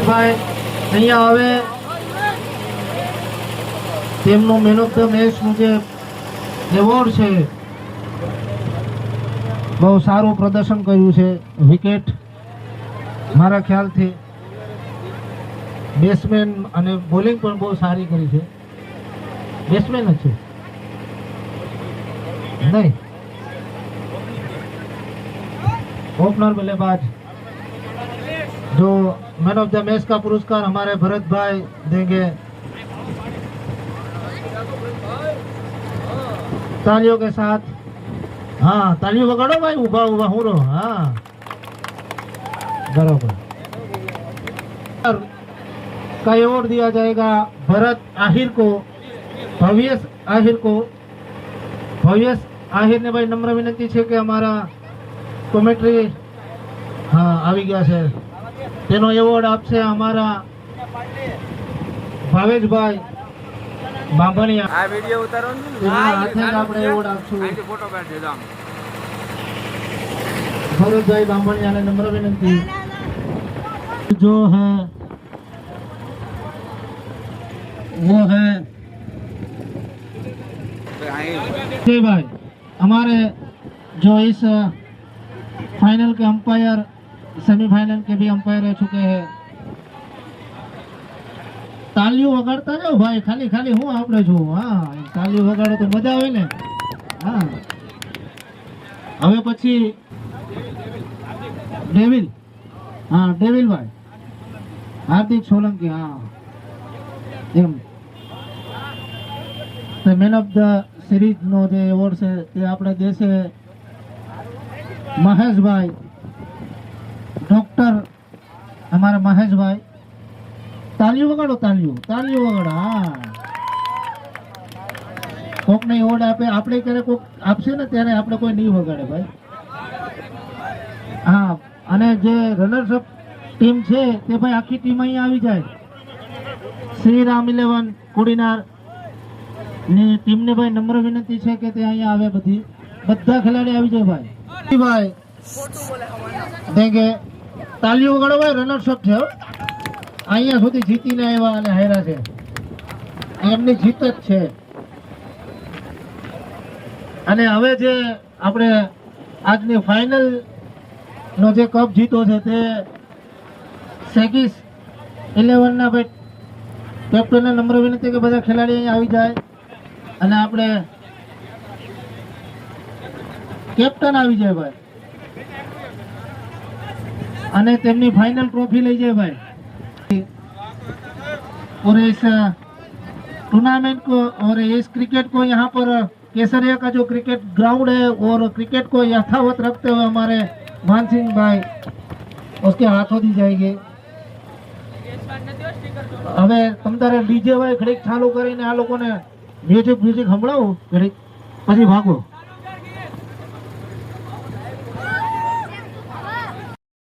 ભાઈ અહીંયા હવે તેમનું મેન ઓફ ધ મેચનું જે એવોર્ડ છે, બહુ સારું પ્રદર્શન કર્યું છે. વિકેટ મારા ખ્યાલથી બેટ્સમેન અને બોલિંગ પણ બહુ સારી કરી છે. બેટ્સમેન જ છે नहीं, ओपनर बल्लेबाज जो मैन ऑफ द मैच का पुरस्कार हमारे भरत भाई देंगे. तालियों के साथ. हाँ, तालियों वगाड़ो भाई, उभा उभा हूँ रो. हाँ बराबर. का अवार्ड दिया जाएगा भरत आहिर को, भव्यस आहिर को. भव्यस आहिर ने भाई नम्र विनंती है कि हमारा कॉमेंट्री हाँ આવી ગયા છે. તેનો એવોર્ડ આપશે અમારા ભાવેશભાઈ બાંભણિયા. આ વિડિયો ઉતારો ને હાથે આપણે એવોર્ડ આપશું. આથી ફોટો પાડી દેજો. ભરતભાઈ બાંભણિયાને નમ્ર વિનંતી. जो है वो है जी भाई हमारे जो इस फाइनल के अंपायर, सेमीफाइनल के भी अंपायर रह चुके हैं. तालियों वगाड़ता जाओ भाई, खाली खाली हूँ आपने जो. हाँ, तालियों वगाड़ो तो मजा आवे ने. हाँ, હવે પછી डेविल. हाँ डेविल भाई, हार्दिक सोलंकी. हाँ एम मैन ऑफ द सीरीज नो जे एवॉर्ड છે તે આપણે દેશે મહેશભાઈ, ડોક્ટર અમારા મહેશભાઈ. તાલીઓ વગાડો, તાલીઓ તાલીઓ વગાડો. હા, કોકને એવોર્ડ આપે, આપણે ક્યારે કોક આપશે ને ત્યારે આપણે કોઈ નહીં વગાડે ભાઈ. હા, અને જે રનર્સ અપ ટીમ છે તે ભાઈ આખી ટીમ અહીંયા આવી જાય. શ્રીરામ 11 કુડીનાર ની ટીમ ને ભાઈ નમ્ર વિનંતી છે કે તે અહીંયા આવે. બધા ખેલાડી આવી જાય ભાઈ. ભાઈ દેંગે તાલીઓ વગાડો ભાઈ. રનર્સ અપ છે, અહીંયા સુધી જીતીને આવ્યા અને હાર્યા છે, એમની જીત જ છે. અને હવે જે આપણે આજની ફાઇનલ નો જે કપ જીતો છે તે સેગીસ 11 ના ભાઈ કેપ્ટનને નમ્ર વિનંતી કે બધા ખેલાડી અહીંયા આવી જાય અને આપણે કેપ્ટન આવી જાય ભાઈ અને તેમની फाइनल ट्रॉफी ले जाए भाई. और इस टूर्नामेंट को और इस क्रिकेट को यहाँ पर केसरिया का जो क्रिकेट ग्राउंड है और क्रिकेट को यथावत रखते हुए हमारे मान सिंह भाई उसके हाथों दी जाएगी. હવે તમ તારે ડીજે ભાઈ ઘડીક ચાલુ કરીને આ લોકોને મ્યુઝિક સંભળાવો ઘડીક, પછી ભાગો.